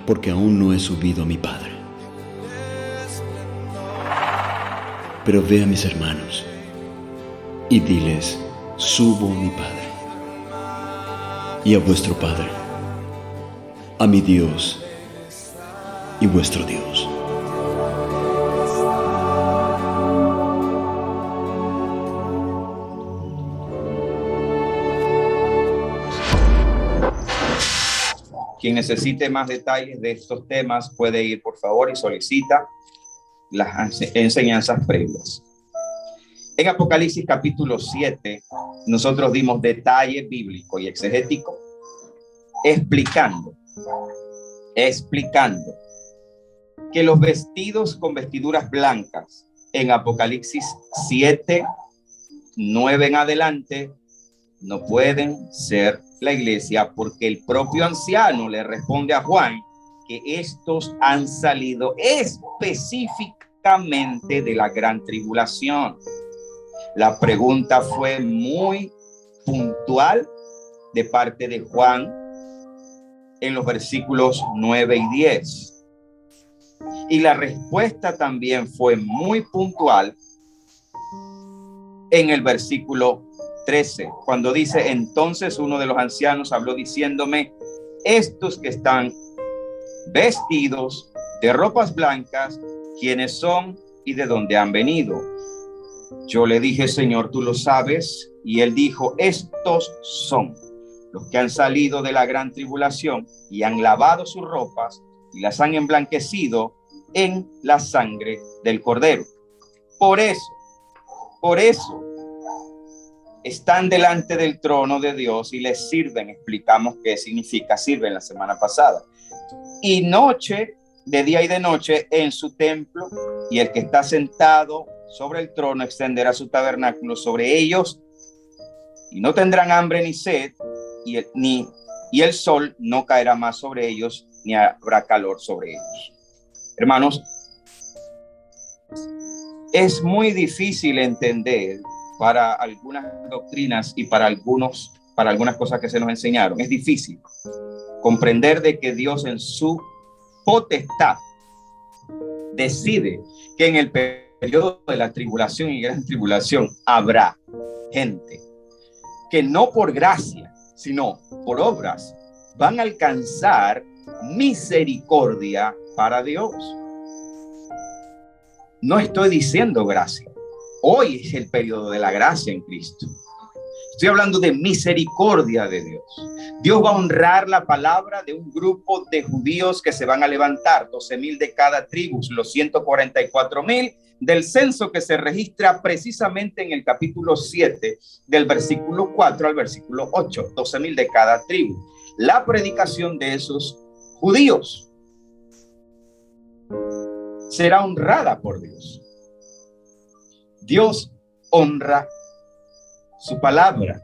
porque aún no he subido a mi Padre. Pero ve a mis hermanos y diles: subo a mi Padre y a vuestro Padre, a mi Dios y vuestro Dios. Quien necesite más detalles de estos temas puede ir, por favor, y solicita las enseñanzas previas. En Apocalipsis capítulo 7, nosotros dimos detalle bíblico y exegético explicando que los vestidos con vestiduras blancas en Apocalipsis 7, 9 en adelante no pueden ser la iglesia, porque el propio anciano le responde a Juan que estos han salido específicamente de la gran tribulación. La pregunta fue muy puntual de parte de Juan en los versículos 9 y 10. Y la respuesta también fue muy puntual en el versículo 13, cuando dice: entonces uno de los ancianos habló diciéndome: estos que están vestidos de ropas blancas, ¿quiénes son y de dónde han venido? Yo le dije: Señor, tú lo sabes. Y él dijo: estos son los que han salido de la gran tribulación y han lavado sus ropas y las han emblanquecido en la sangre del Cordero. Por eso están delante del trono de Dios y les sirven. Explicamos qué significa sirven la semana pasada. Y noche, de día y de noche, en su templo, y el que está sentado sobre el trono extenderá su tabernáculo sobre ellos, y no tendrán hambre ni sed, y el sol no caerá más sobre ellos, ni habrá calor sobre ellos. Hermanos, es muy difícil entender para algunas doctrinas y para algunas cosas que se nos enseñaron. Es difícil comprender de que Dios en su potestad decide que en el periodo de la tribulación y gran tribulación habrá gente que no por gracia, sino por obras van a alcanzar misericordia para Dios. No estoy diciendo gracia. Hoy es el periodo de la gracia en Cristo. Estoy hablando de misericordia de Dios. Dios va a honrar la palabra de un grupo de judíos que se van a levantar, 12,000 de cada tribu, los 144,000 del censo que se registra precisamente en el capítulo 7, del versículo 4 al versículo 8, 12,000 de cada tribu. La predicación de esos judíos será honrada por Dios. Dios honra su palabra.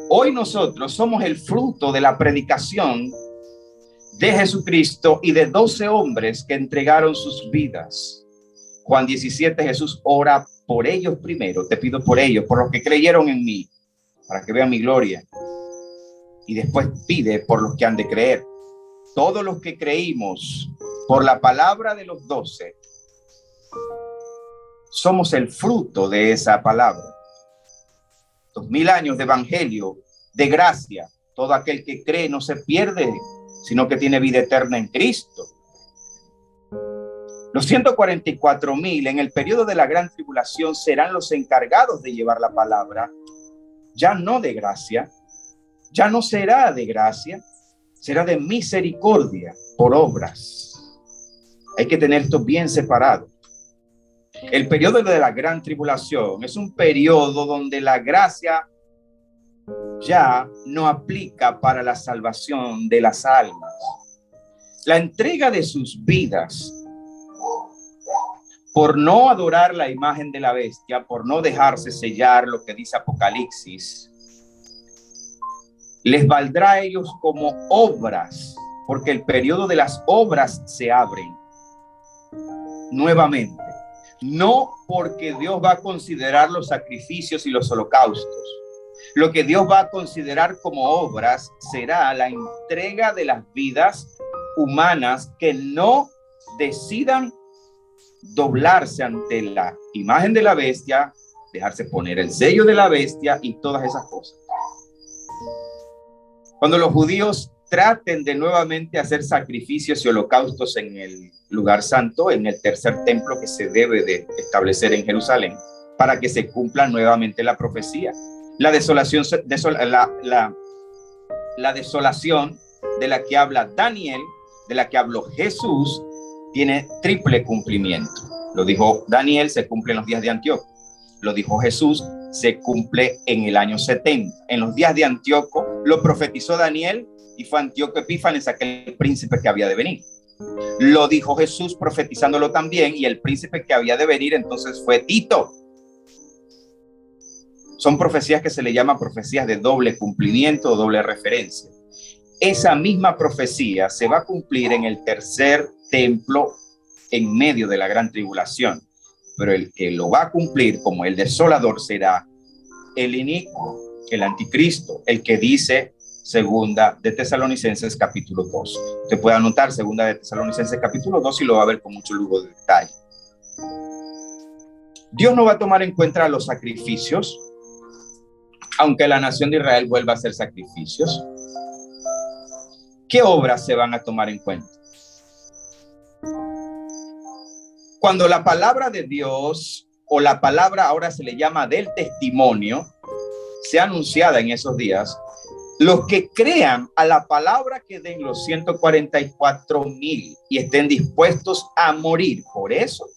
Hoy nosotros somos el fruto de la predicación de Jesucristo y de 12 hombres que entregaron sus vidas. Juan 17, Jesús ora por ellos primero. Te pido por ellos, por los que creyeron en mí, para que vean mi gloria. Y después pide por los que han de creer. Todos los que creímos por la palabra de los 12 somos el fruto de esa palabra. 2000 años de evangelio, de gracia. Todo aquel que cree no se pierde, sino que tiene vida eterna en Cristo. Los 144,000 en el periodo de la gran tribulación serán los encargados de llevar la palabra, ya no de gracia, ya no será de gracia, será de misericordia por obras. Hay que tener esto bien separado. El periodo de la gran tribulación es un periodo donde la gracia ya no aplica para la salvación de las almas. La entrega de sus vidas por no adorar la imagen de la bestia, por no dejarse sellar, lo que dice Apocalipsis, les valdrá a ellos como obras, porque el periodo de las obras se abren nuevamente. No porque Dios va a considerar los sacrificios y los holocaustos. Lo que Dios va a considerar como obras será la entrega de las vidas humanas que no decidan doblarse ante la imagen de la bestia, dejarse poner el sello de la bestia y todas esas cosas. Cuando los judíos traten de nuevamente hacer sacrificios y holocaustos en el lugar santo, en el tercer templo que se debe de establecer en Jerusalén, para que se cumpla nuevamente la profecía. La desolación de la que habla Daniel, de la que habló Jesús, tiene triple cumplimiento. Lo dijo Daniel, se cumple en los días de Antíoco. Lo dijo Jesús, se cumple en el año 70. En los días de Antíoco lo profetizó Daniel y fue Antíoco Epífanes aquel príncipe que había de venir. Lo dijo Jesús profetizándolo también, y el príncipe que había de venir entonces fue Tito. Son profecías que se le llaman profecías de doble cumplimiento o doble referencia. Esa misma profecía se va a cumplir en el tercer templo en medio de la gran tribulación, pero el que lo va a cumplir como el desolador será el inicuo, el anticristo, el que dice segunda de Tesalonicenses capítulo 2. Usted puede anotar segunda de Tesalonicenses capítulo 2 y lo va a ver con mucho lujo de detalle. Dios no va a tomar en cuenta los sacrificios, aunque la nación de Israel vuelva a hacer sacrificios. ¿Qué obras se van a tomar en cuenta? Cuando la palabra de Dios, o la palabra ahora se le llama del testimonio, sea anunciada en esos días, los que crean a la palabra que den los 144,000 y estén dispuestos a morir por eso,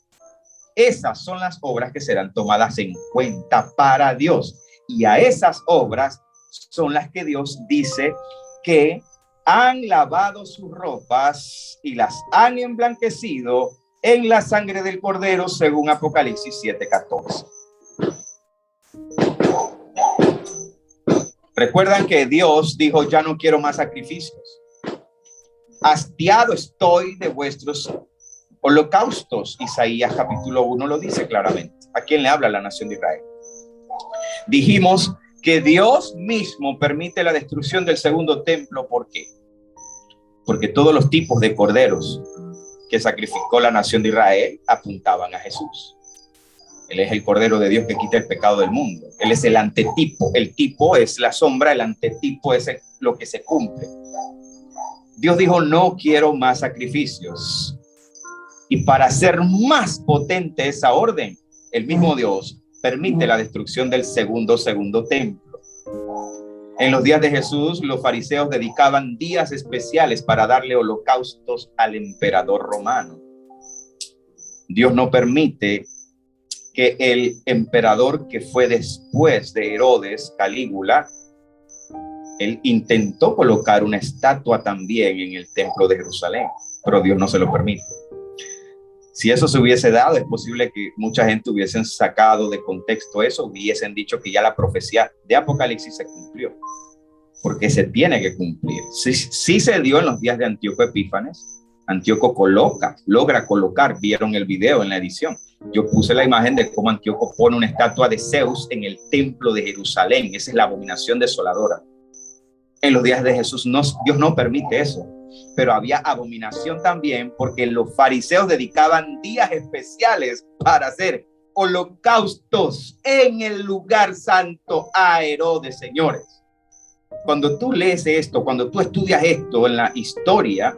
esas son las obras que serán tomadas en cuenta para Dios. Y a esas obras son las que Dios dice que han lavado sus ropas y las han emblanquecido en la sangre del Cordero, según Apocalipsis 7:14. Recuerdan que Dios dijo: ya no quiero más sacrificios. Hastiado estoy de vuestros holocaustos. Isaías capítulo 1 lo dice claramente. ¿A quién le habla la nación de Israel? Dijimos que Dios mismo permite la destrucción del segundo templo. ¿Por qué? Porque todos los tipos de corderos que sacrificó la nación de Israel apuntaban a Jesús. Él es el Cordero de Dios que quita el pecado del mundo. Él es el antetipo. El tipo es la sombra, el antetipo es lo que se cumple. Dios dijo: no quiero más sacrificios. Y para hacer más potente esa orden, el mismo Dios permite la destrucción del segundo templo. En los días de Jesús, los fariseos dedicaban días especiales para darle holocaustos al emperador romano. Dios no permite que el emperador que fue después de Herodes, Calígula, él intentó colocar una estatua también en el templo de Jerusalén, pero Dios no se lo permite. Si eso se hubiese dado, es posible que mucha gente hubiesen sacado de contexto eso, hubiesen dicho que ya la profecía de Apocalipsis se cumplió, porque se tiene que cumplir. Sí se dio en los días de Antíoco Epífanes. Antíoco logra colocar, vieron el video en la edición. Yo puse la imagen de cómo Antíoco pone una estatua de Zeus en el templo de Jerusalén. Esa es la abominación desoladora. En los días de Jesús Dios no permite eso. Pero había abominación también porque los fariseos dedicaban días especiales para hacer holocaustos en el lugar santo a Herodes, señores. Cuando tú lees esto, cuando tú estudias esto en la historia,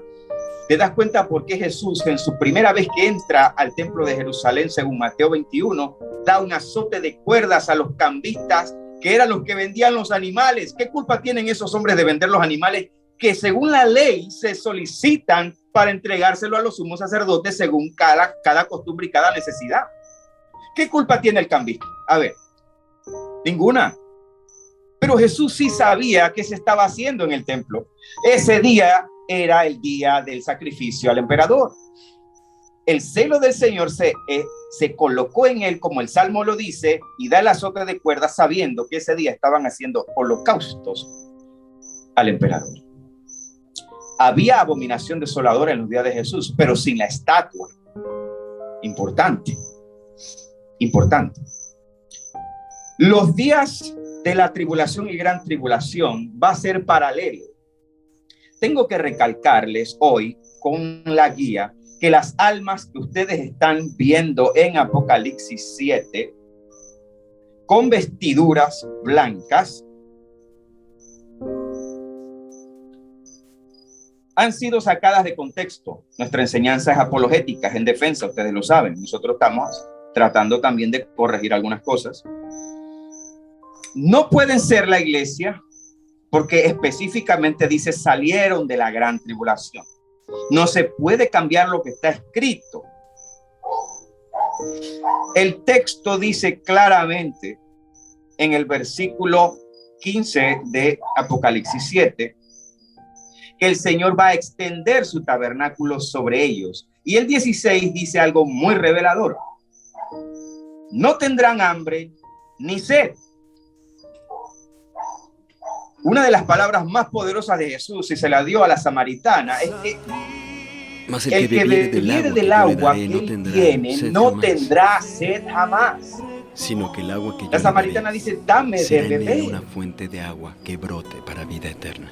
te das cuenta por qué Jesús, en su primera vez que entra al templo de Jerusalén, según Mateo 21, da un azote de cuerdas a los cambistas, que eran los que vendían los animales. ¿Qué culpa tienen esos hombres de vender los animales que según la ley se solicitan para entregárselo a los sumos sacerdotes según cada costumbre y cada necesidad? ¿Qué culpa tiene el cambista? A ver, ninguna. Pero Jesús sí sabía qué se estaba haciendo en el templo. Ese día era el día del sacrificio al emperador. El celo del Señor se colocó en él, como el Salmo lo dice, y da el azote de cuerdas sabiendo que ese día estaban haciendo holocaustos al emperador. Había abominación desoladora en los días de Jesús, pero sin la estatua. Importante. Los días de la tribulación y gran tribulación va a ser paralelo. tengo que recalcarles hoy con la guía que las almas que ustedes están viendo en Apocalipsis 7 con vestiduras blancas han sido sacadas de contexto. Nuestra enseñanza es apologética, es en defensa, ustedes lo saben. Nosotros estamos tratando también de corregir algunas cosas. No pueden ser la iglesia porque específicamente dice salieron de la gran tribulación. No se puede cambiar lo que está escrito. El texto dice claramente en el versículo 15 de Apocalipsis 7 que el Señor va a extender su tabernáculo sobre ellos. Y el 16 dice algo muy revelador. No tendrán hambre ni sed. Una de las palabras más poderosas de Jesús, y se la dio a la samaritana, es que Mas el que bebiere del agua que él tiene no tendrá sed jamás. Sino que el agua que la samaritana dice, dame de beber. Una fuente de agua que brote para vida eterna.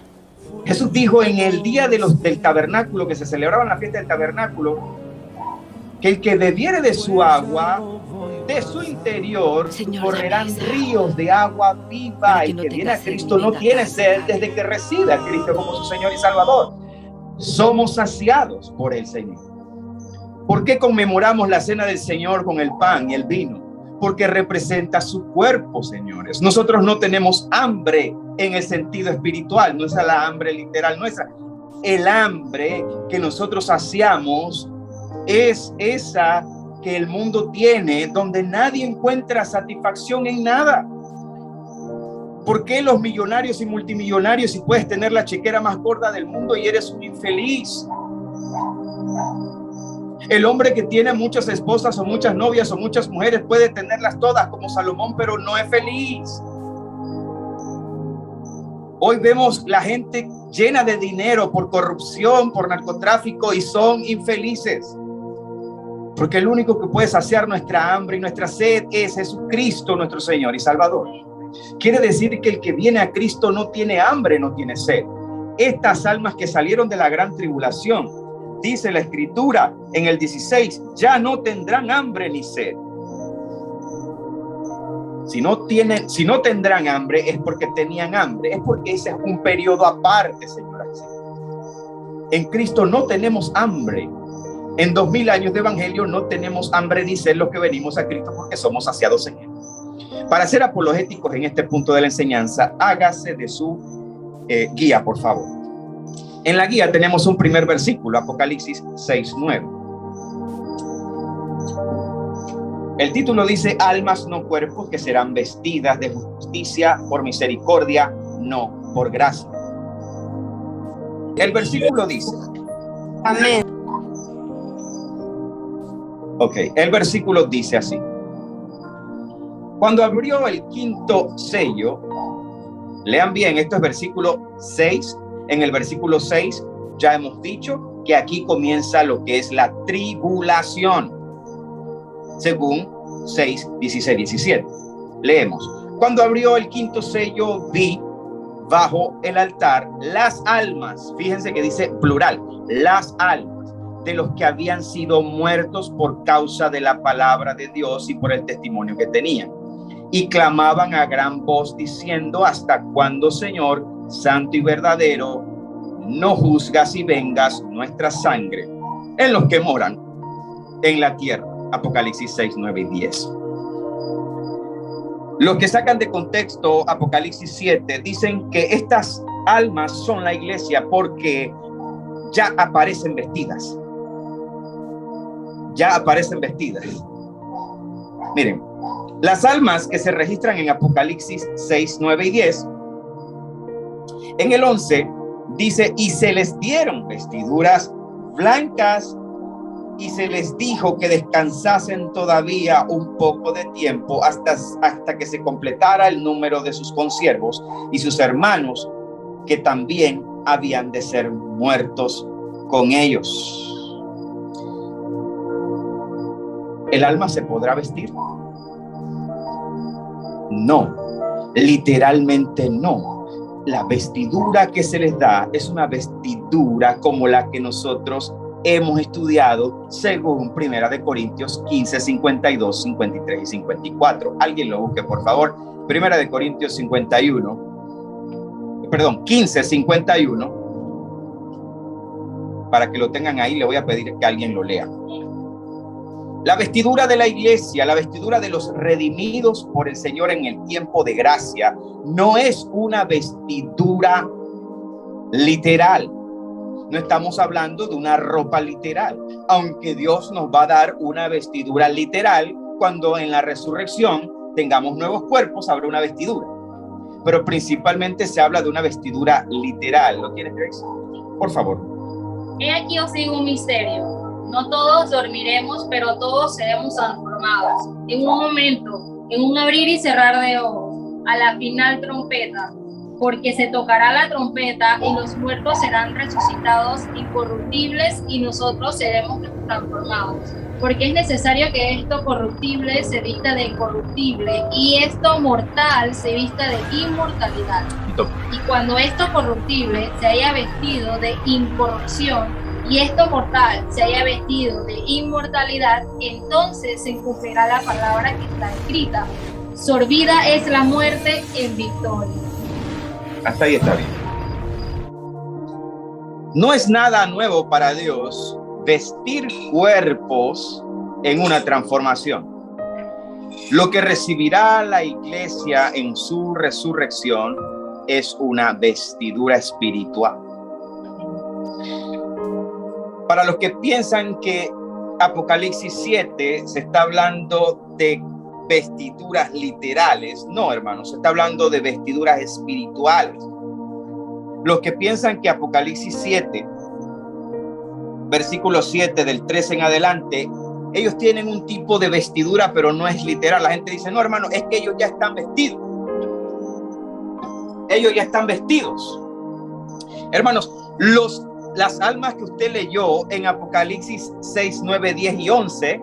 Jesús dijo en el día del tabernáculo, que se celebraba en la fiesta del tabernáculo, que el que bebiere de su agua, de su interior, Señor, correrán ríos de agua viva. Y que viene a Cristo no tiene sed desde que recibe a Cristo como su Señor y Salvador. Somos saciados por el Señor. ¿Por qué conmemoramos la cena del Señor con el pan y el vino? Porque representa su cuerpo, señores. Nosotros no tenemos hambre en el sentido espiritual, no es la hambre literal nuestra. El hambre que nosotros saciamos es esa que el mundo tiene, donde nadie encuentra satisfacción en nada. ¿Por qué los millonarios y multimillonarios, si puedes tener la chequera más gorda del mundo y eres un infeliz? El hombre que tiene muchas esposas o muchas novias o muchas mujeres puede tenerlas todas como Salomón, pero no es feliz. Hoy vemos la gente llena de dinero por corrupción, por narcotráfico, y son infelices. Porque el único que puede saciar nuestra hambre y nuestra sed es Jesucristo, nuestro Señor y Salvador. Quiere decir que el que viene a Cristo no tiene hambre, no tiene sed. Estas almas que salieron de la gran tribulación, dice la Escritura en el 16, ya no tendrán hambre ni sed. Si no tendrán hambre es porque tenían hambre, es porque ese es un periodo aparte, señoras. En Cristo no tenemos hambre. En 2000 años de evangelio no tenemos hambre ni sed los que venimos a Cristo, porque somos saciados en Él. Para ser apologéticos en este punto de la enseñanza, hágase de su guía, por favor. En la guía tenemos un primer versículo, Apocalipsis 6:9. El título dice, almas no cuerpos que serán vestidas de justicia por misericordia, no por gracia. El versículo dice, amén. Ok, el versículo dice así. Cuando abrió el quinto sello, lean bien, esto es versículo 6. En el versículo 6 ya hemos dicho que aquí comienza lo que es la tribulación, según 6, 16, 17. Leemos. Cuando abrió el quinto sello, vi bajo el altar las almas, fíjense que dice plural, las almas de los que habían sido muertos por causa de la palabra de Dios y por el testimonio que tenían. Y clamaban a gran voz diciendo, ¿hasta cuándo, Señor, santo y verdadero, no juzgas y vengas nuestra sangre en los que moran en la tierra? Apocalipsis 6, 9 y 10. Los que sacan de contexto Apocalipsis 7 dicen que estas almas son la iglesia porque ya aparecen vestidas. Ya aparecen vestidas. Miren, las almas que se registran en Apocalipsis 6, 9 y 10, en el 11 dice, y se les dieron vestiduras blancas y se les dijo que descansasen todavía un poco de tiempo hasta que se completara el número de sus consiervos y sus hermanos que también habían de ser muertos con ellos. ¿El alma se podrá vestir? No, literalmente no. la vestidura que se les da es una vestidura como la que nosotros hemos estudiado según 1 Corintios 15, 52, 53 y 54. Alguien lo busque, por favor. 1 Corintios 15, 51. Para que lo tengan ahí, le voy a pedir que alguien lo lea. La vestidura de la iglesia, la vestidura de los redimidos por el Señor en el tiempo de gracia, no es una vestidura literal. No estamos hablando de una ropa literal, aunque Dios nos va a dar una vestidura literal cuando en la resurrección tengamos nuevos cuerpos, habrá una vestidura. Pero principalmente se habla de una vestidura literal. ¿Lo tienes, Grace? Por favor. He aquí os digo un misterio. No todos dormiremos, pero todos seremos transformados. En un momento, en un abrir y cerrar de ojos, a la final trompeta, porque se tocará la trompeta y los muertos serán resucitados incorruptibles y nosotros seremos transformados. Porque es necesario que esto corruptible se vista de incorruptible y esto mortal se vista de inmortalidad. Y cuando esto corruptible se haya vestido de incorrupción y esto mortal se haya vestido de inmortalidad, entonces se cumplirá la palabra que está escrita: sorbida es la muerte en victoria. Hasta ahí está bien. No es nada nuevo para Dios vestir cuerpos en una transformación. Lo que recibirá la iglesia en su resurrección es una vestidura espiritual. Para los que piensan que Apocalipsis 7 se está hablando de vestiduras literales, no, hermanos, se está hablando de vestiduras espirituales. Los que piensan que Apocalipsis 7, versículo 7 del 13 en adelante, ellos tienen un tipo de vestidura, pero no es literal. La gente dice, no, hermano, es que ellos ya están vestidos. Ellos ya están vestidos. Hermanos, las almas que usted leyó en Apocalipsis 6, 9, 10 y 11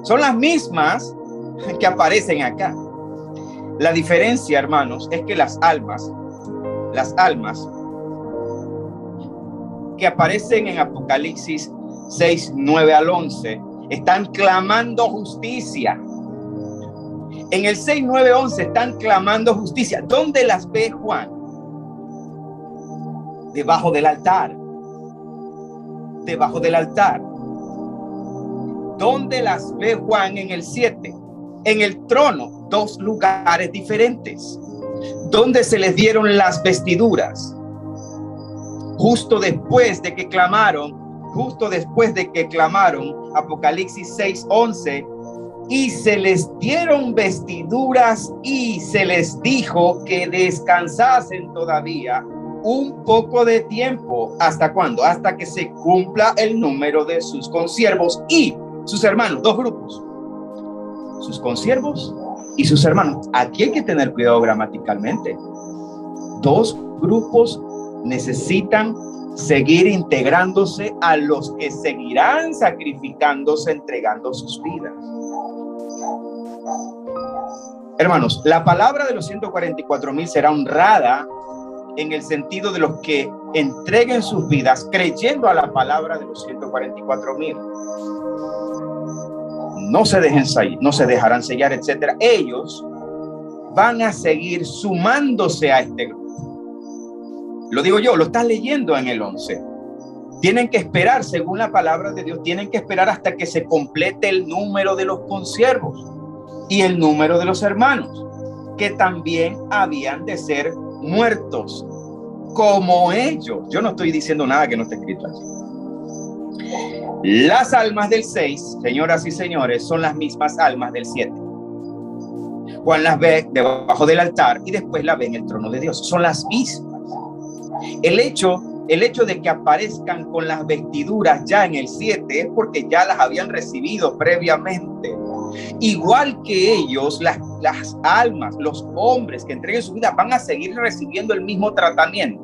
son las mismas que aparecen acá. La diferencia, hermanos, es que las almas que aparecen en Apocalipsis 6, 9 al 11 están clamando justicia. En el 6, 9, 11 están clamando justicia. ¿Dónde las ve Juan? Debajo del altar. Debajo del altar. ¿Dónde las ve Juan en el 7? En el trono, dos lugares diferentes. ¿Dónde se les dieron las vestiduras? Justo después de que clamaron, Apocalipsis 6, 11, y se les dieron vestiduras y se les dijo que descansasen todavía un poco de tiempo. ¿Hasta cuándo? Hasta que se cumpla el número de sus consiervos y sus hermanos. Dos grupos: sus consiervos y sus hermanos. Aquí hay que tener cuidado gramaticalmente. Dos grupos necesitan seguir integrándose a los que seguirán sacrificándose, entregando sus vidas. Hermanos, la palabra de los 144,000 será honrada en el sentido de los que entreguen sus vidas creyendo a la palabra de los 144,000. No se dejarán sellar, etcétera. Ellos van a seguir sumándose a este grupo. Lo digo yo, lo estás leyendo en el 11. Tienen que esperar, según la palabra de Dios, tienen que esperar hasta que se complete el número de los consiervos y el número de los hermanos, que también habían de ser muertos como ellos. Yo no estoy diciendo nada que no esté escrito así. Las almas del 6, señoras y señores, son las mismas almas del 7. Juan las ve debajo del altar y después la ve en el trono de Dios. Son las mismas. El hecho de que aparezcan con las vestiduras ya en el 7 es porque ya las habían recibido previamente. Igual que ellos, las almas, los hombres que entreguen su vida van a seguir recibiendo el mismo tratamiento.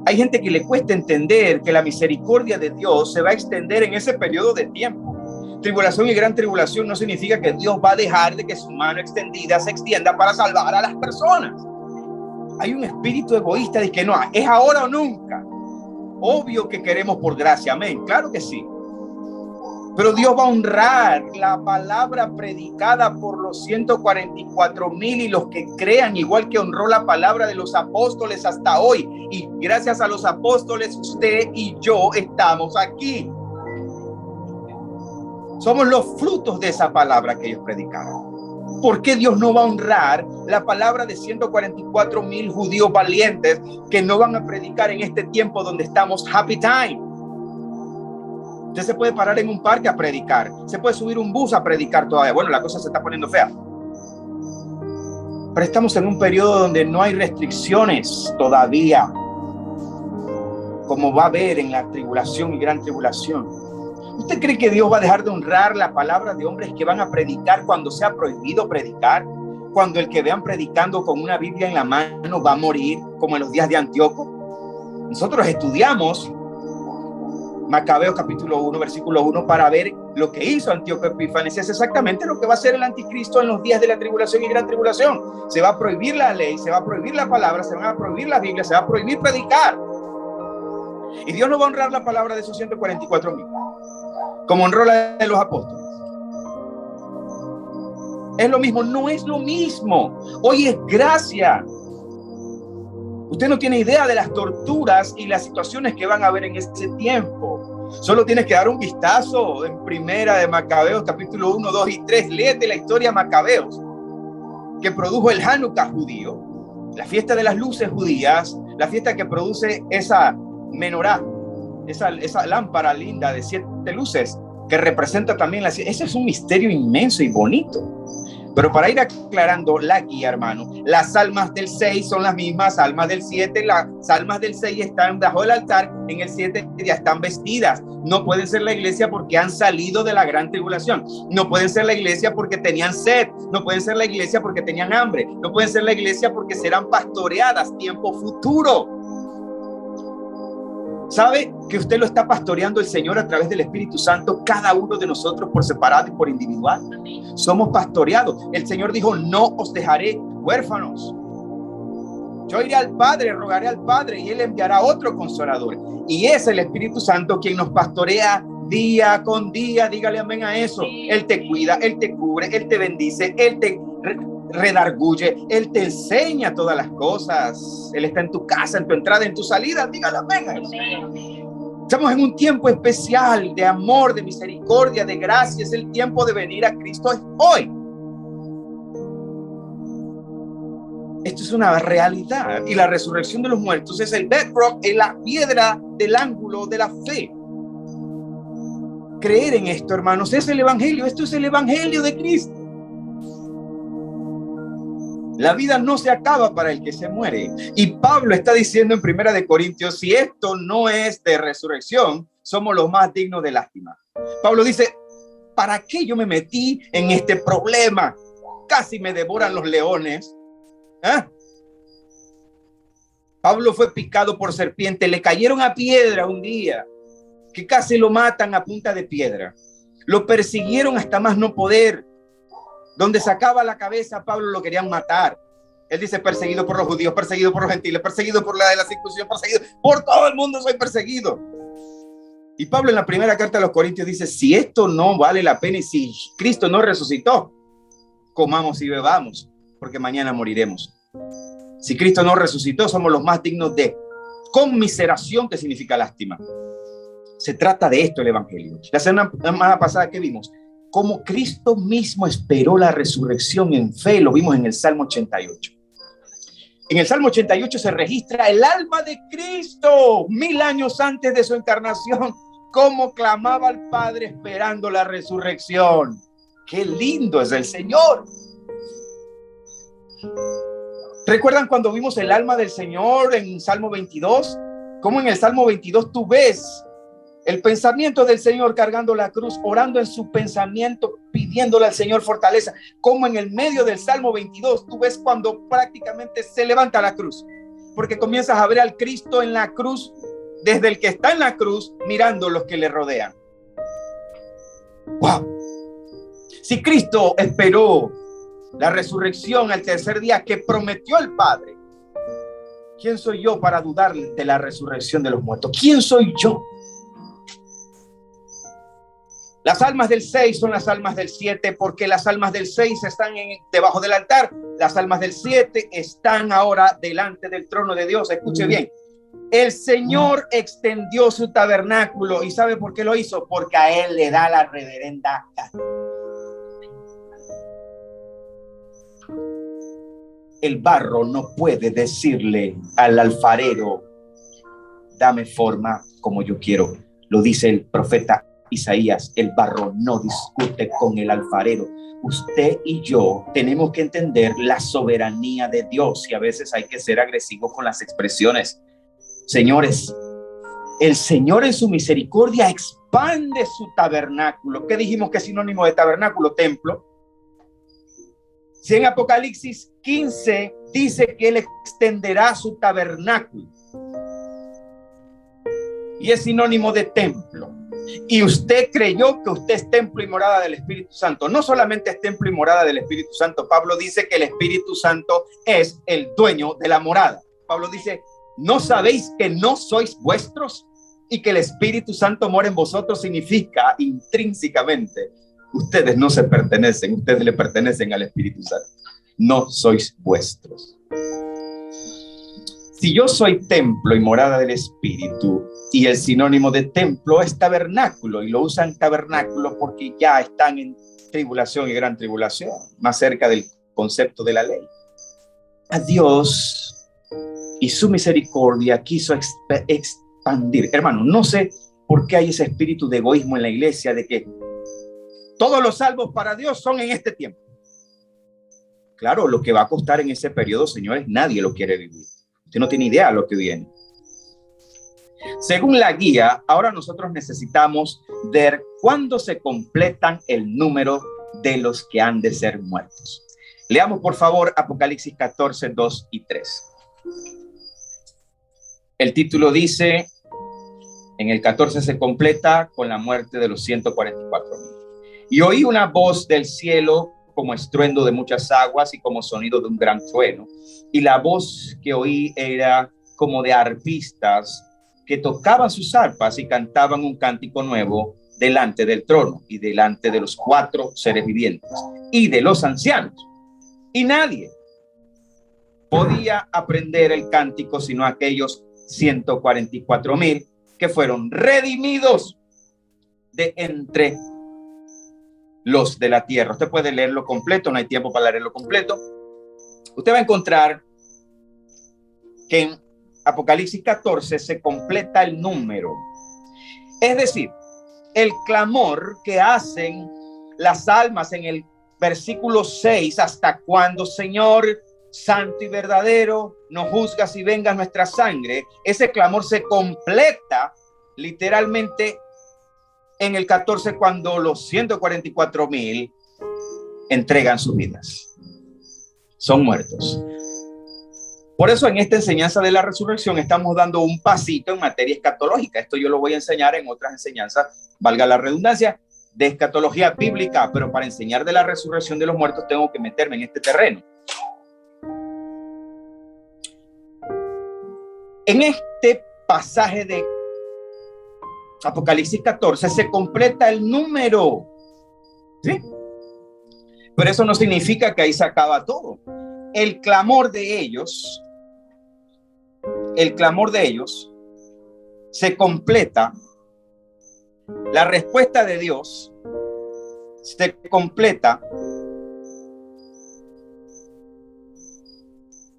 Hay gente que le cuesta entender que la misericordia de Dios se va a extender en ese periodo de tiempo. Tribulación y gran tribulación no significa que Dios va a dejar de que su mano extendida se extienda para salvar a las personas. Hay un espíritu egoísta de que no, es ahora o nunca. Obvio que queremos por gracia, amén, claro que sí. Pero Dios va a honrar la palabra predicada por los 144,000 y los que crean, igual que honró la palabra de los apóstoles hasta hoy. Y gracias a los apóstoles, usted y yo estamos aquí. Somos los frutos de esa palabra que ellos predicaron. ¿Por qué Dios no va a honrar la palabra de 144,000 judíos valientes que no van a predicar en este tiempo donde estamos happy time? Usted se puede parar en un parque a predicar, se puede subir un bus a predicar todavía. Bueno, la cosa se está poniendo fea. Pero estamos en un periodo donde no hay restricciones todavía, como va a haber en la tribulación y gran tribulación. ¿Usted cree que Dios va a dejar de honrar la palabra de hombres que van a predicar cuando sea prohibido predicar? Cuando el que vean predicando con una Biblia en la mano va a morir, como en los días de Antíoco. Nosotros estudiamos Macabeos capítulo 1, versículo 1, para ver lo que hizo Antíoco Epífanes. Es exactamente lo que va a hacer el anticristo en los días de la tribulación y gran tribulación. Se va a prohibir la ley, se va a prohibir la palabra, se van a prohibir las Biblias, se va a prohibir predicar. Y Dios no va a honrar la palabra de esos 144,000, como honró la de los apóstoles. Es lo mismo, no es lo mismo. Hoy es gracia. Usted no tiene idea de las torturas y las situaciones que van a haber en ese tiempo. Solo tienes que dar un vistazo en primera de Macabeos, capítulo 1, 2 y 3. Léete la historia de Macabeos, que produjo el Hanukkah judío, la fiesta de las luces judías, la fiesta que produce esa menorá, esa lámpara linda de 7 luces, que representa también ese es un misterio inmenso y bonito. Pero para ir aclarando la guía, hermano, las almas del 6 son las mismas almas del 7. Las almas del 6 están bajo el altar, en el 7 ya están vestidas. No pueden ser la iglesia porque han salido de la gran tribulación. No pueden ser la iglesia porque tenían sed. No pueden ser la iglesia porque tenían hambre. No pueden ser la iglesia porque serán pastoreadas tiempo futuro. ¿Sabe que usted lo está pastoreando el Señor a través del Espíritu Santo, cada uno de nosotros por separado y por individual? Somos pastoreados. El Señor dijo, no os dejaré huérfanos. Yo iré al Padre, rogaré al Padre y Él enviará otro consolador. Y es el Espíritu Santo quien nos pastorea día con día. Dígale amén a eso. Él te cuida, Él te cubre, Él te bendice, Él te redarguye, Él te enseña todas las cosas. Él está en tu casa, en tu entrada, en tu salida. Dígale amén a eso. Estamos en un tiempo especial de amor, de misericordia, de gracia. Es el tiempo de venir a Cristo hoy. Esto es una realidad. Y la resurrección de los muertos es el bedrock, es la piedra del ángulo de la fe. Creer en esto, hermanos, es el evangelio. Esto es el evangelio de Cristo. La vida no se acaba para el que se muere. Y Pablo está diciendo en 1 Corintios, si esto no es de resurrección, somos los más dignos de lástima. Pablo dice, ¿para qué yo me metí en este problema? Casi me devoran los leones. Pablo fue picado por serpiente, le cayeron a piedra un día, que casi lo matan a punta de piedra. Lo persiguieron hasta más no poder. Donde sacaba la cabeza, Pablo lo querían matar. Él dice, perseguido por los judíos, perseguido por los gentiles, perseguido por la de la circuncisión, perseguido por todo el mundo, soy perseguido. Y Pablo en la primera carta a los Corintios dice, si esto no vale la pena y si Cristo no resucitó, comamos y bebamos, porque mañana moriremos. Si Cristo no resucitó, somos los más dignos de conmiseración, que significa lástima. Se trata de esto el evangelio. La semana pasada que vimos, cómo Cristo mismo esperó la resurrección en fe, lo vimos en el Salmo 88. En el Salmo 88 se registra el alma de Cristo 1000 años antes de su encarnación, cómo clamaba al Padre esperando la resurrección. ¡Qué lindo es el Señor! ¿Recuerdan cuando vimos el alma del Señor en Salmo 22? Cómo en el Salmo 22 tú ves el pensamiento del Señor cargando la cruz, orando en su pensamiento, pidiéndole al Señor fortaleza. Como en el medio del Salmo 22, tú ves cuando prácticamente se levanta la cruz. Porque comienzas a ver al Cristo en la cruz, desde el que está en la cruz, mirando los que le rodean. ¡Wow! Si Cristo esperó la resurrección al tercer día que prometió el Padre, ¿Quién soy yo para dudar de la resurrección de los muertos? ¿Quién soy yo? Las almas del 6 son las almas del 7, porque las almas del 6 están debajo del altar. Las almas del 7 están ahora delante del trono de Dios. Escuche bien. El Señor extendió su tabernáculo. ¿Y sabe por qué lo hizo? Porque a Él le da la reverenda gana. El barro no puede decirle al alfarero, dame forma como yo quiero. Lo dice el profeta Isaías, el barro no discute con el alfarero. Usted y yo tenemos que entender la soberanía de Dios y a veces hay que ser agresivos con las expresiones. Señores, el Señor en su misericordia expande su tabernáculo. ¿Qué dijimos que es sinónimo de tabernáculo? Templo. Si en Apocalipsis 15 dice que Él extenderá su tabernáculo y es sinónimo de templo, y usted creyó que usted es templo y morada del Espíritu Santo. No solamente es templo y morada del Espíritu Santo. Pablo dice que el Espíritu Santo es el dueño de la morada. Pablo dice, ¿no sabéis que no sois vuestros? Y que el Espíritu Santo mora en vosotros significa intrínsecamente, ustedes no se pertenecen, ustedes le pertenecen al Espíritu Santo. No sois vuestros. Si yo soy templo y morada del Espíritu, y el sinónimo de templo es tabernáculo, y lo usan tabernáculo porque ya están en tribulación y gran tribulación, más cerca del concepto de la ley. A Dios y su misericordia quiso expandir. Hermano, no sé por qué hay ese espíritu de egoísmo en la iglesia, de que todos los salvos para Dios son en este tiempo. Claro, lo que va a costar en ese periodo, señores, nadie lo quiere vivir. Usted no tiene idea de lo que viene. Según la guía, ahora nosotros necesitamos ver cuándo se completan el número de los que han de ser muertos. Leamos, por favor, Apocalipsis 14, 2 y 3. El título dice, en el 14 se completa con la muerte de los 144,000. Y oí una voz del cielo como estruendo de muchas aguas y como sonido de un gran trueno. Y la voz que oí era como de arpistas que tocaban sus arpas y cantaban un cántico nuevo delante del trono y delante de los 4 seres vivientes y de los ancianos. Y nadie podía aprender el cántico sino aquellos 144,000 que fueron redimidos de entre los de la tierra. Usted puede leerlo completo, no hay tiempo para leerlo completo. Usted va a encontrar que en Apocalipsis 14 se completa el número. Es decir, el clamor que hacen las almas en el versículo 6, hasta cuando, Señor, santo y verdadero, nos juzgas y vengas nuestra sangre. Ese clamor se completa literalmente en el 14, cuando los 144,000 entregan sus vidas. Son muertos. Por eso en esta enseñanza de la resurrección estamos dando un pasito en materia escatológica. Esto yo lo voy a enseñar en otras enseñanzas, valga la redundancia, de escatología bíblica, pero para enseñar de la resurrección de los muertos tengo que meterme en este terreno. En este pasaje de Apocalipsis 14 se completa el número, ¿sí? Pero eso no significa que ahí se acaba todo. El clamor de ellos se completa. La respuesta de Dios se completa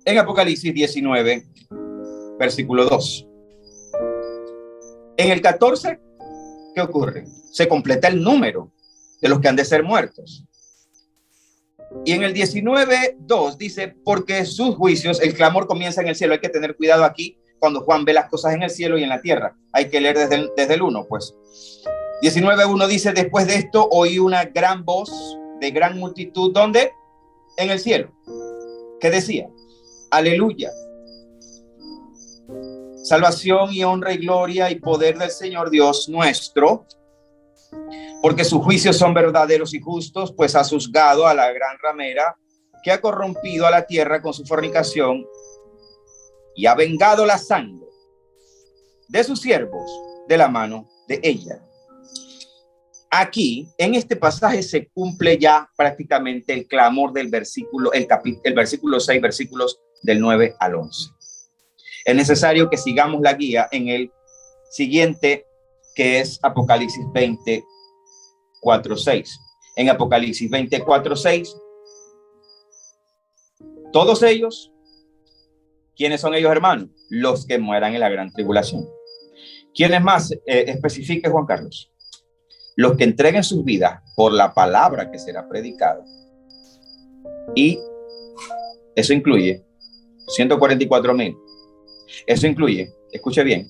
en Apocalipsis 19, versículo 2. En el 14, ¿qué ocurre? Se completa el número de los que han de ser muertos. Y en el 19:2 dice, porque sus juicios, el clamor comienza en el cielo. Hay que tener cuidado aquí cuando Juan ve las cosas en el cielo y en la tierra. Hay que leer desde el 1, pues. 19:1 dice, después de esto oí una gran voz de gran multitud. ¿Dónde? En el cielo. ¿Qué decía? Aleluya. Salvación y honra y gloria y poder del Señor Dios nuestro, porque sus juicios son verdaderos y justos, pues ha juzgado a la gran ramera que ha corrompido a la tierra con su fornicación y ha vengado la sangre de sus siervos de la mano de ella. Aquí, en este pasaje, se cumple ya prácticamente el clamor del versículo, el versículo 6, versículos del 9 al 11. Es necesario que sigamos la guía en el siguiente, que es Apocalipsis 24:6. En Apocalipsis 24:6, todos ellos, ¿quiénes son ellos, hermanos? Los que mueran en la gran tribulación. ¿Quiénes más? Especifique, Juan Carlos. Los que entreguen sus vidas por la palabra que será predicada. Y eso incluye 144,000. Eso incluye, escuche bien,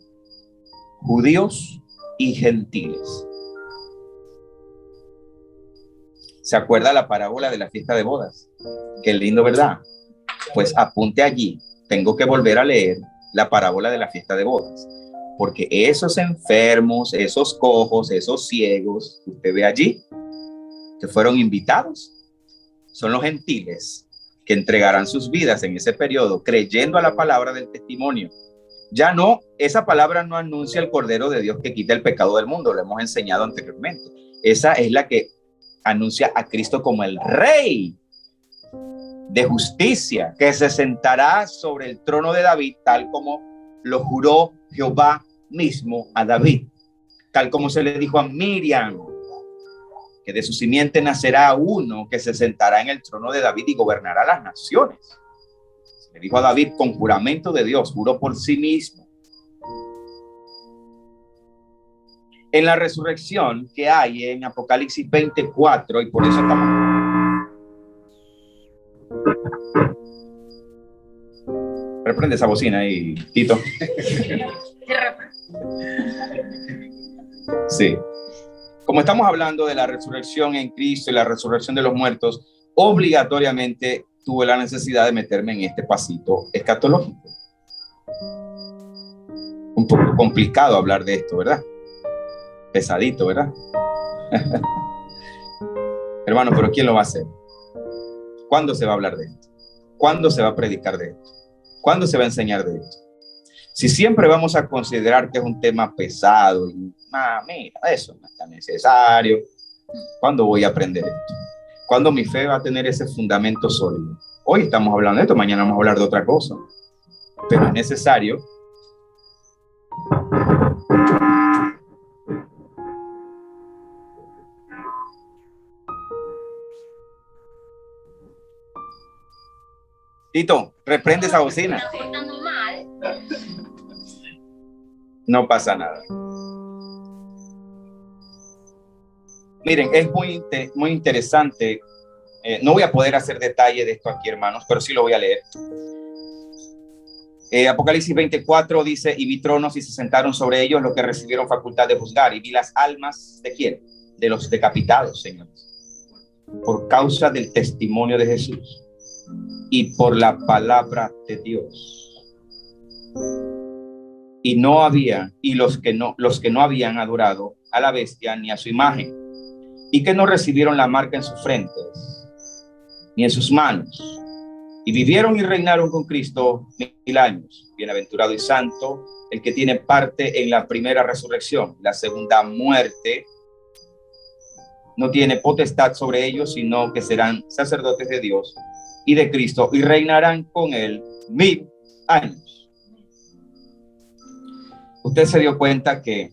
judíos y gentiles. ¿Se acuerda la parábola de la fiesta de bodas? Qué lindo, ¿verdad? Pues apunte allí. Tengo que volver a leer la parábola de la fiesta de bodas. Porque esos enfermos, esos cojos, esos ciegos que usted ve allí, que fueron invitados, son los gentiles que entregarán sus vidas en ese periodo, creyendo a la palabra del testimonio. Ya no, esa palabra no anuncia el Cordero de Dios que quita el pecado del mundo, lo hemos enseñado anteriormente. Esa es la que anuncia a Cristo como el Rey de justicia, que se sentará sobre el trono de David, tal como lo juró Jehová mismo a David, tal como se le dijo a Miriam, que de su simiente nacerá uno que se sentará en el trono de David y gobernará las naciones. Se le dijo a David con juramento de Dios, juró por sí mismo. En la resurrección que hay en Apocalipsis 24, y por eso estamos... Reprende esa bocina ahí, Tito. Sí. Como estamos hablando de la resurrección en Cristo y la resurrección de los muertos, obligatoriamente tuve la necesidad de meterme en este pasito escatológico. Un poco complicado hablar de esto, ¿verdad? Pesadito, ¿verdad? Hermano, pero ¿quién lo va a hacer? ¿Cuándo se va a hablar de esto? ¿Cuándo se va a predicar de esto? ¿Cuándo se va a enseñar de esto? Si siempre vamos a considerar que es un tema pesado y mira, eso no está necesario, ¿cuándo voy a aprender esto? ¿Cuándo mi fe va a tener ese fundamento sólido? Hoy estamos hablando de esto, mañana vamos a hablar de otra cosa, pero es necesario Tito, reprende esa bocina. No pasa nada. Miren, es muy interesante. No voy a poder hacer detalle de esto aquí, hermanos, pero sí lo voy a leer. Apocalipsis 24 dice, y vi tronos y se sentaron sobre ellos los que recibieron facultad de juzgar, y vi las almas de ¿quién? De los decapitados, señores, por causa del testimonio de Jesús y por la palabra de Dios. Y los que no habían adorado a la bestia ni a su imagen, y que no recibieron la marca en sus frentes ni en sus manos, y vivieron y reinaron con Cristo 1000 años. Bienaventurado y santo el que tiene parte en la primera resurrección. La segunda muerte no tiene potestad sobre ellos, sino que serán sacerdotes de Dios y de Cristo, y reinarán con él 1000 años. Usted se dio cuenta que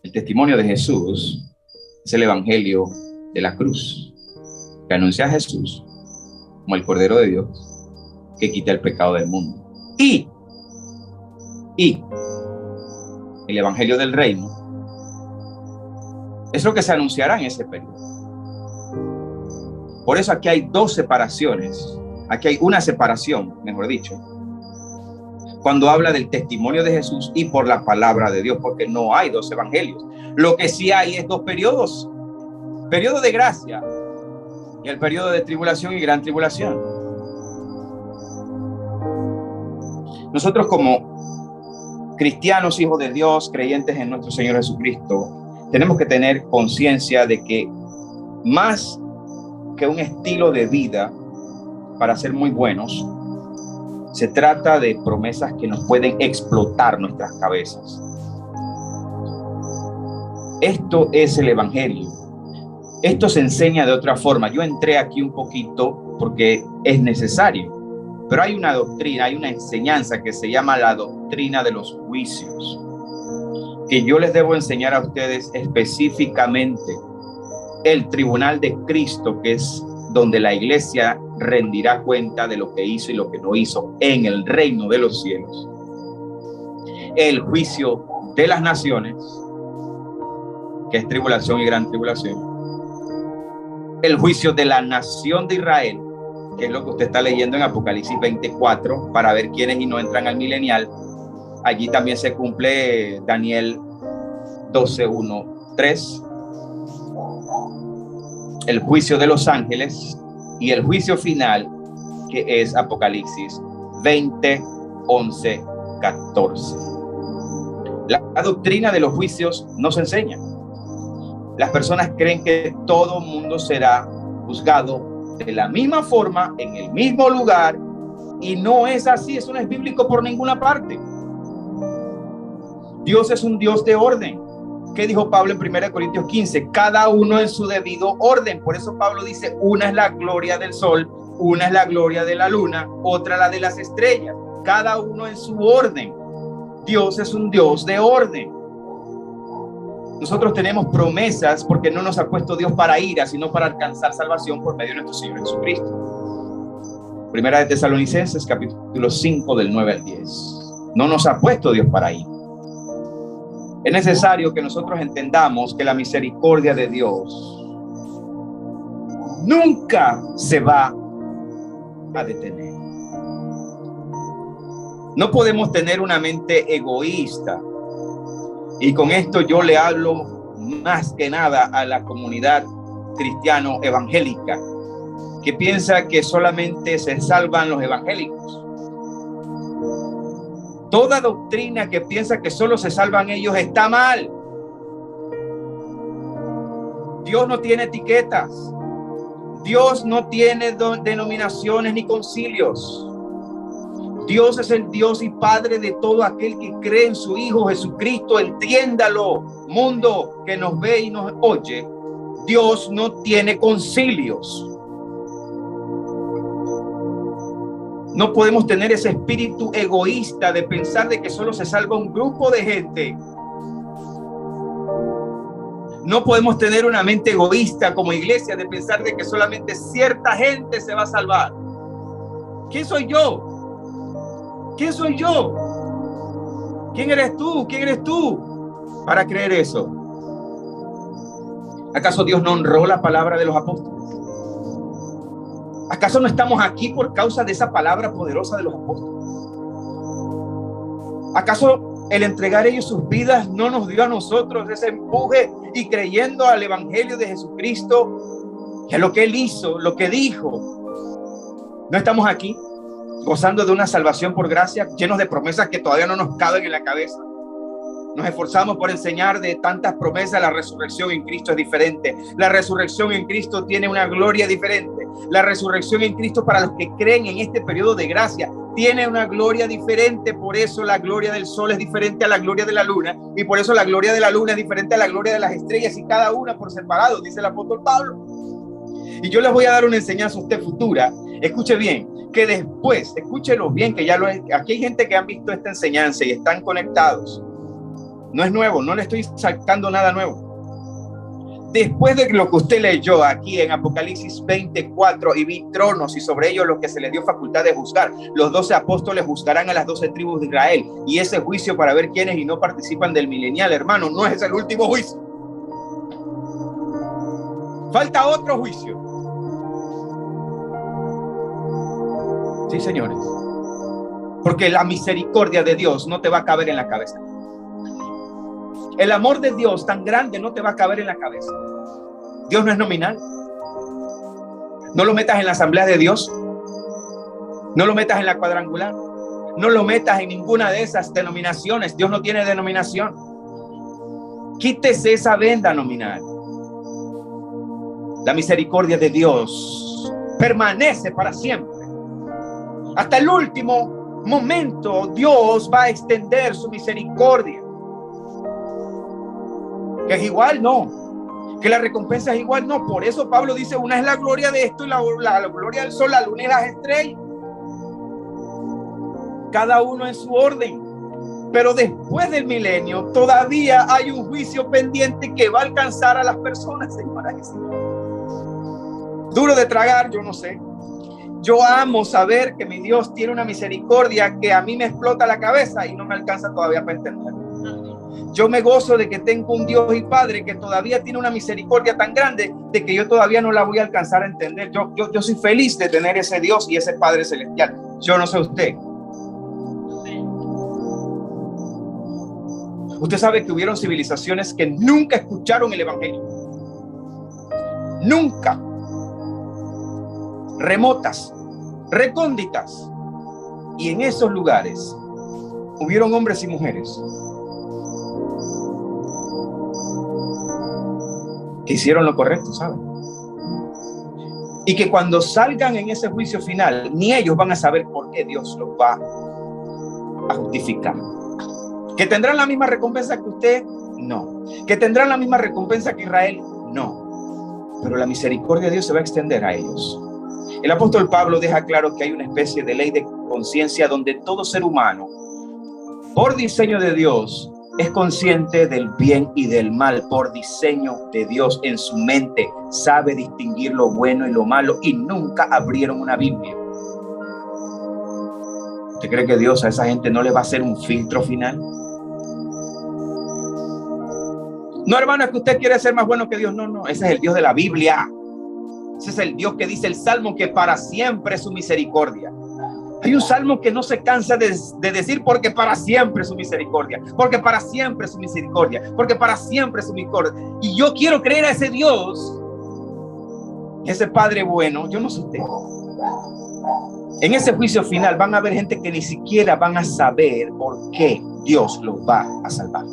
el testimonio de Jesús es el evangelio de la cruz, que anuncia a Jesús como el Cordero de Dios que quita el pecado del mundo. Y el evangelio del reino es lo que se anunciará en ese periodo. Por eso aquí hay dos separaciones. Aquí hay una separación, mejor dicho, cuando habla del testimonio de Jesús y por la palabra de Dios, porque no hay dos evangelios. Lo que sí hay es dos periodos: periodo de gracia y el periodo de tribulación y gran tribulación. Nosotros como cristianos, hijos de Dios, creyentes en nuestro Señor Jesucristo, tenemos que tener conciencia de que más que un estilo de vida para ser muy buenos, se trata de promesas que nos pueden explotar nuestras cabezas. Esto es el Evangelio. Esto se enseña de otra forma. Yo entré aquí un poquito porque es necesario, pero hay una doctrina, hay una enseñanza que se llama la doctrina de los juicios, que yo les debo enseñar a ustedes específicamente el tribunal de Cristo, que es donde la iglesia rendirá cuenta de lo que hizo y lo que no hizo en el reino de los cielos. El juicio de las naciones, que es tribulación y gran tribulación. El juicio de la nación de Israel, que es lo que usted está leyendo en Apocalipsis 24, para ver quiénes y no entran al milenial. Allí también se cumple Daniel 12:1-3. El juicio de los ángeles y el juicio final, que es Apocalipsis 20:11-14. La doctrina de los juicios no se enseña. Las personas creen que todo mundo será juzgado de la misma forma, en el mismo lugar, y no es así. Eso no es bíblico por ninguna parte. Dios es un Dios de orden. ¿Qué dijo Pablo en 1 Corintios 15? Cada uno en su debido orden. Por eso Pablo dice, una es la gloria del sol, una es la gloria de la luna, otra la de las estrellas. Cada uno en su orden. Dios es un Dios de orden. Nosotros tenemos promesas porque no nos ha puesto Dios para ira, sino para alcanzar salvación por medio de nuestro Señor Jesucristo. Primera de Tesalonicenses, capítulo 5, del 9 al 10. No nos ha puesto Dios para ira. Es necesario que nosotros entendamos que la misericordia de Dios nunca se va a detener. No podemos tener una mente egoísta. Y con esto yo le hablo más que nada a la comunidad cristiano evangélica, que piensa que solamente se salvan los evangélicos. Toda doctrina que piensa que solo se salvan ellos está mal. Dios no tiene etiquetas. Dios no tiene denominaciones ni concilios. Dios es el Dios y Padre de todo aquel que cree en su Hijo Jesucristo. Entiéndalo, mundo que nos ve y nos oye. Dios no tiene concilios. No podemos tener ese espíritu egoísta de pensar de que solo se salva un grupo de gente. No podemos tener una mente egoísta como iglesia de pensar de que solamente cierta gente se va a salvar. ¿Quién soy yo? ¿Quién soy yo? ¿Quién eres tú? ¿Quién eres tú para creer eso? ¿Acaso Dios no honró la palabra de los apóstoles? ¿Acaso no estamos aquí por causa de esa palabra poderosa de los apóstoles? ¿Acaso el entregar ellos sus vidas no nos dio a nosotros ese empuje y creyendo al evangelio de Jesucristo y a lo que Él hizo, lo que dijo? ¿No estamos aquí gozando de una salvación por gracia, llenos de promesas que todavía no nos caben en la cabeza? Nos esforzamos por enseñar de tantas promesas. La resurrección en Cristo es diferente. La resurrección en Cristo tiene una gloria diferente. La resurrección en Cristo, para los que creen en este periodo de gracia, tiene una gloria diferente. Por eso la gloria del sol es diferente a la gloria de la luna, y por eso la gloria de la luna es diferente a la gloria de las estrellas, y cada una por separado, dice el apóstol Pablo. Y yo les voy a dar una enseñanza a usted futura. Escuche bien, que después, escúchelo bien, que ya aquí hay gente que han visto esta enseñanza y están conectados. No es nuevo, no le estoy sacando nada nuevo. Después de lo que usted leyó aquí en Apocalipsis 24, y vi tronos y sobre ellos los que se les dio facultad de juzgar, los 12 apóstoles juzgarán a las 12 tribus de Israel, y ese juicio para ver quiénes y no participan del milenial, hermano, no es el último juicio. Falta otro juicio. Sí, señores, porque la misericordia de Dios no te va a caber en la cabeza. El amor de Dios tan grande no te va a caber en la cabeza. Dios no es nominal. No lo metas en la asamblea de Dios. No lo metas en la cuadrangular. No lo metas en ninguna de esas denominaciones. Dios no tiene denominación. Quítese esa venda nominal. La misericordia de Dios permanece para siempre. Hasta el último momento Dios va a extender su misericordia. Que es igual, no. Que la recompensa es igual, no. Por eso Pablo dice, una es la gloria de esto y la gloria del sol, la luna y las estrellas. Cada uno en su orden. Pero después del milenio todavía hay un juicio pendiente que va a alcanzar a las personas, señoras y señores. Duro de tragar, yo no sé. Yo amo saber que mi Dios tiene una misericordia que a mí me explota la cabeza y no me alcanza todavía para entender. Yo me gozo de que tengo un Dios y Padre que todavía tiene una misericordia tan grande de que yo todavía no la voy a alcanzar a entender. Yo soy feliz de tener ese Dios y ese Padre celestial. Yo no sé usted. Usted sabe que hubieron civilizaciones que nunca escucharon el evangelio. Nunca. Remotas, recónditas. Y en esos lugares hubieron hombres y mujeres que hicieron lo correcto, ¿saben? Y que cuando salgan en ese juicio final, ni ellos van a saber por qué Dios los va a justificar. ¿Que tendrán la misma recompensa que usted? No. ¿Que tendrán la misma recompensa que Israel? No. Pero la misericordia de Dios se va a extender a ellos. El apóstol Pablo deja claro que hay una especie de ley de conciencia donde todo ser humano, por diseño de Dios, es consciente del bien y del mal. Por diseño de Dios, en su mente sabe distinguir lo bueno y lo malo, y nunca abrieron una Biblia. ¿Usted cree que Dios a esa gente no le va a hacer un filtro final? No, hermano, es que usted quiere ser más bueno que Dios. No, ese es el Dios de la Biblia. Ese es el Dios que dice el Salmo que para siempre es su misericordia. Hay un salmo que no se cansa de decir porque para siempre es su misericordia, porque para siempre es su misericordia, porque para siempre es su misericordia. Y yo quiero creer a ese Dios, ese Padre bueno. Yo no sé usted. En ese juicio final van a haber gente que ni siquiera van a saber por qué Dios los va a salvar.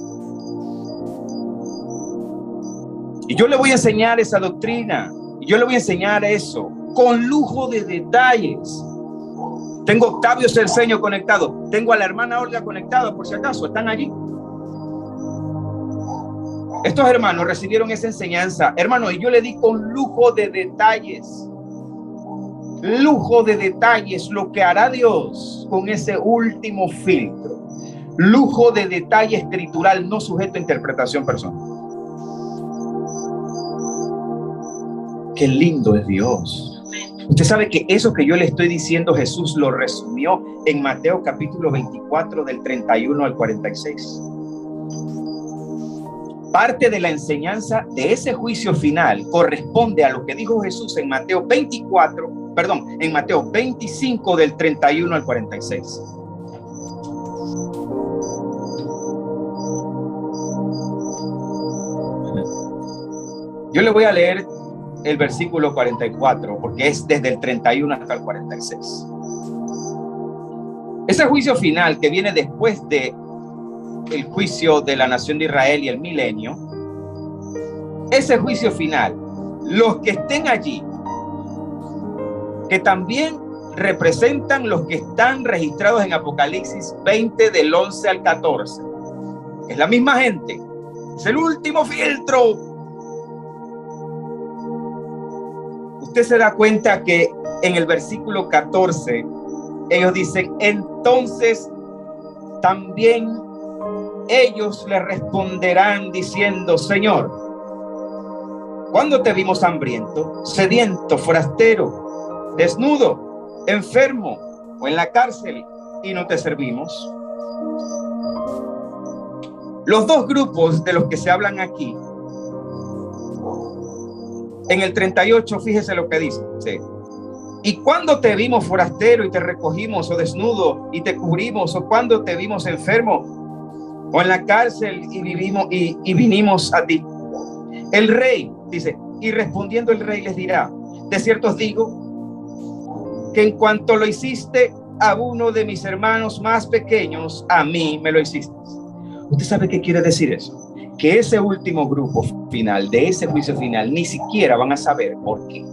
Y yo le voy a enseñar esa doctrina. Y yo le voy a enseñar eso con lujo de detalles. Tengo a Octavio Cerceño conectado. Tengo a la hermana Olga conectada, por si acaso, están allí. Estos hermanos recibieron esa enseñanza, hermano, y yo le di con lujo de detalles. Lujo de detalles lo que hará Dios con ese último filtro. Lujo de detalle escritural, no sujeto a interpretación personal. Qué lindo es Dios. Usted sabe que eso que yo le estoy diciendo, Jesús lo resumió en Mateo capítulo 24 del 31 al 46. Parte de la enseñanza de ese juicio final corresponde a lo que dijo Jesús en Mateo 25 del 31 al 46. Yo le voy a leer el versículo 44, porque es desde el 31 hasta el 46. Ese juicio final que viene después de el juicio de la nación de Israel y el milenio, ese juicio final, los que estén allí, que también representan los que están registrados en Apocalipsis 20 del 11 al 14, es la misma gente, es el último filtro. Usted se da cuenta que en el versículo 14 ellos dicen, entonces también ellos le responderán diciendo, Señor, ¿cuándo te vimos hambriento, sediento, forastero, desnudo, enfermo o en la cárcel y no te servimos? Los dos grupos de los que se hablan aquí, en el 38, fíjese lo que dice. ¿Y cuándo te vimos forastero y te recogimos, o desnudo y te cubrimos, o cuándo te vimos enfermo o en la cárcel y vinimos a ti? El rey dice, y respondiendo el rey les dirá, de cierto os digo que en cuanto lo hiciste a uno de mis hermanos más pequeños, a mí me lo hiciste. ¿Usted sabe qué quiere decir eso? Que ese último grupo final, de ese juicio final, ni siquiera van a saber por qué.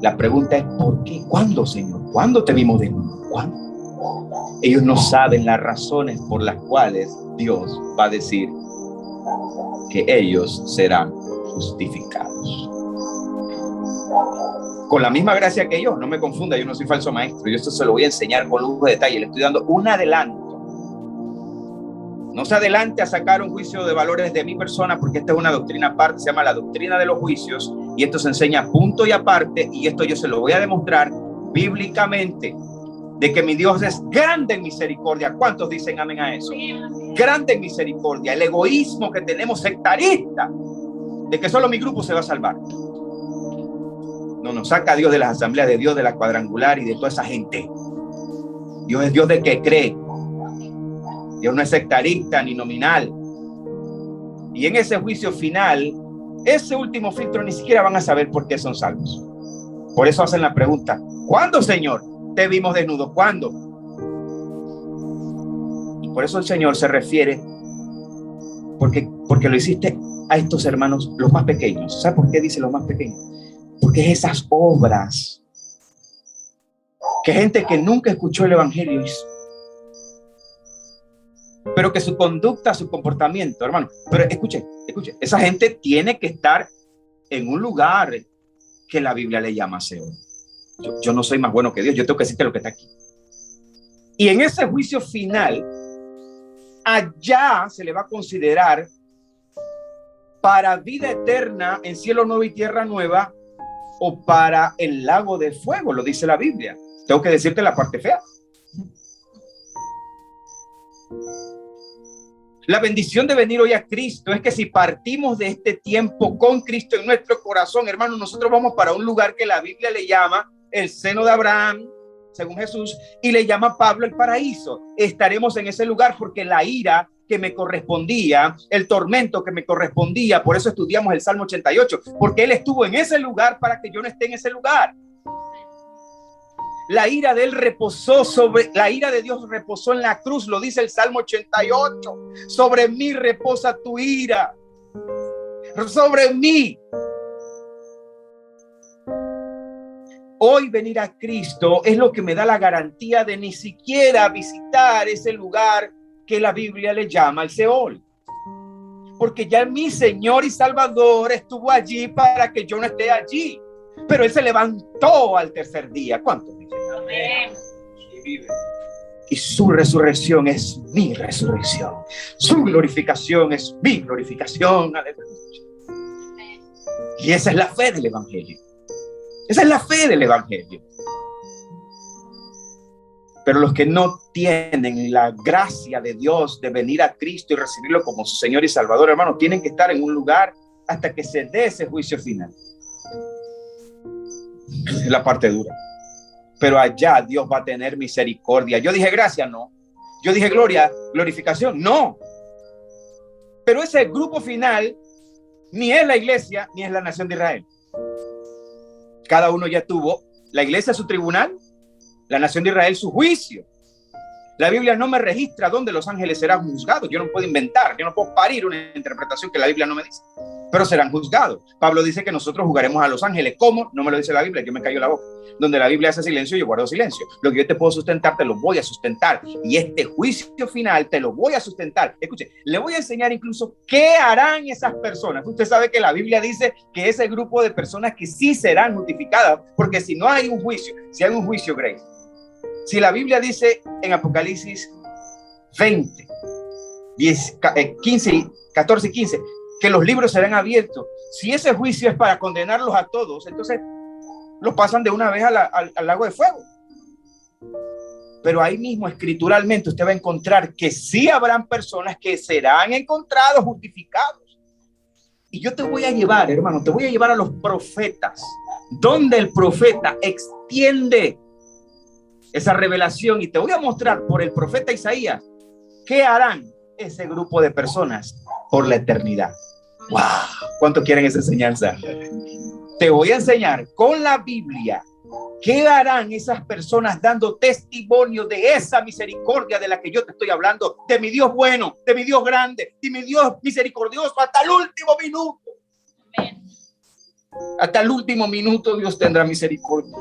La pregunta es ¿por qué? ¿Cuándo, Señor? ¿Cuándo te vimos desnudo? ¿Cuándo? Ellos no saben las razones por las cuales Dios va a decir que ellos serán justificados. Con la misma gracia que yo, no me confunda, yo no soy falso maestro, yo esto se lo voy a enseñar con lujo de detalle, le estoy dando un adelanto. No se adelante a sacar un juicio de valores de mi persona, porque esta es una doctrina aparte, se llama la doctrina de los juicios, y esto se enseña punto y aparte, y esto yo se lo voy a demostrar bíblicamente, de que mi Dios es grande en misericordia. ¿Cuántos dicen amén a eso? Grande en misericordia. El egoísmo que tenemos sectarista, de que solo mi grupo se va a salvar. No nos saca Dios de las asambleas de Dios, de la cuadrangular y de toda esa gente. Dios es Dios del que cree. Dios no es sectarista ni nominal. Y en ese juicio final, ese último filtro, ni siquiera van a saber por qué son salvos. Por eso hacen la pregunta: ¿cuándo, Señor, te vimos desnudo? ¿Cuándo? Y por eso el Señor se refiere, porque lo hiciste a estos hermanos, los más pequeños. ¿Sabe por qué dice los más pequeños? Porque es esas obras que gente que nunca escuchó el evangelio hizo, pero que su conducta, su comportamiento, hermano, pero escuche, esa gente tiene que estar en un lugar que la Biblia le llama Seol. Yo no soy más bueno que Dios, yo tengo que decirte lo que está aquí. Y en ese juicio final, allá se le va a considerar para vida eterna en cielo nuevo y tierra nueva, o para el lago de fuego, lo dice la Biblia. Tengo que decirte la parte fea. La bendición de venir hoy a Cristo es que si partimos de este tiempo con Cristo en nuestro corazón, hermano, nosotros vamos para un lugar que la Biblia le llama el seno de Abraham, según Jesús, y le llama Pablo el paraíso. Estaremos en ese lugar porque la ira que me correspondía, el tormento que me correspondía, por eso estudiamos el Salmo 88, porque Él estuvo en ese lugar para que yo no esté en ese lugar. La ira de Él reposó la ira de Dios reposó en la cruz, lo dice el Salmo 88. Sobre mí reposa tu ira, sobre mí. Hoy venir a Cristo es lo que me da la garantía de ni siquiera visitar ese lugar que la Biblia le llama el Seol. Porque ya mi Señor y Salvador estuvo allí para que yo no esté allí. Pero Él se levantó al tercer día. ¿Cuántos dicen? Amén. Y su resurrección es mi resurrección. Su glorificación es mi glorificación. Aleluya. Y esa es la fe del Evangelio. Esa es la fe del Evangelio. Pero los que no tienen la gracia de Dios de venir a Cristo y recibirlo como su Señor y Salvador, hermano, tienen que estar en un lugar hasta que se dé ese juicio final. Es la parte dura. Pero allá Dios va a tener misericordia. Yo dije gracia, no. Yo dije gloria, glorificación, no. Pero ese grupo final ni es la iglesia ni es la nación de Israel. Cada uno ya tuvo, la iglesia su tribunal, la nación de Israel su juicio. La Biblia no me registra dónde los ángeles serán juzgados. Yo no puedo inventar, yo no puedo parir una interpretación que la Biblia no me dice, pero serán juzgados. Pablo dice que nosotros jugaremos a los ángeles. ¿Cómo? No me lo dice la Biblia, yo me callo la boca. Donde la Biblia hace silencio, yo guardo silencio. Lo que yo te puedo sustentar, te lo voy a sustentar. Y este juicio final te lo voy a sustentar. Escuche, le voy a enseñar incluso qué harán esas personas. Usted sabe que la Biblia dice que ese grupo de personas que sí serán justificadas, porque si no hay un juicio, si hay un juicio, Grace, si la Biblia dice en Apocalipsis 20, 14 y 15, que los libros serán abiertos, si ese juicio es para condenarlos a todos, entonces los pasan de una vez al lago de fuego. Pero ahí mismo escrituralmente usted va a encontrar que sí habrán personas que serán encontrados justificados. Y yo te voy a llevar, hermano, te voy a llevar a los profetas, donde el profeta extiende esa revelación, y te voy a mostrar por el profeta Isaías qué harán ese grupo de personas por la eternidad. ¡Wow! ¿Cuánto quieren esa enseñanza? Te voy a enseñar con la Biblia ¿Qué harán esas personas dando testimonio de esa misericordia de la que yo te estoy hablando? De mi Dios bueno, de mi Dios grande, de mi Dios misericordioso hasta el último minuto. Amén. Hasta el último minuto Dios tendrá misericordia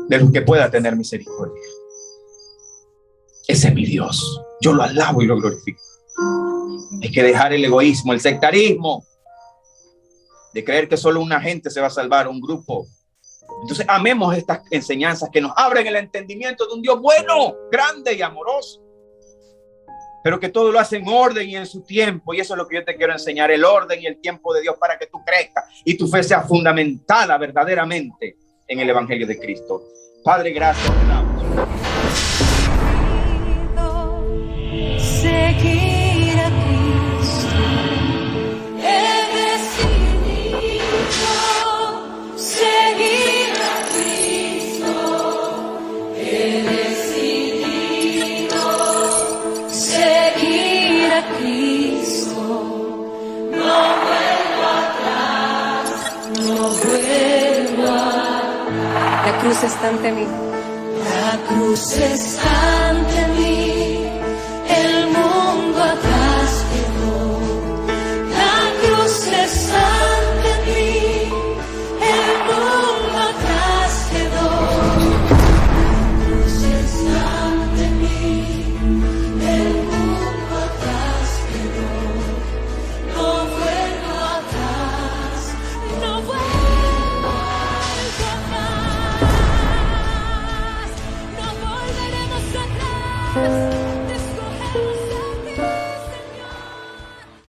de los que pueda tener misericordia. Ese es mi Dios. Yo lo alabo y lo glorifico. Hay que dejar el egoísmo, el sectarismo, de creer que solo una gente se va a salvar, un grupo. Entonces amemos estas enseñanzas que nos abren el entendimiento de un Dios bueno, grande y amoroso, pero que todo lo hace en orden y en su tiempo. Y eso es lo que yo te quiero enseñar, el orden y el tiempo de Dios, para que tú crezcas y tu fe sea fundamentada verdaderamente en el Evangelio de Cristo. Padre, gracias. Seguir a Cristo, he decidido seguir a Cristo, he decidido seguir a Cristo, no vuelvo atrás, no vuelvo atrás. La cruz está ante mí, la cruz está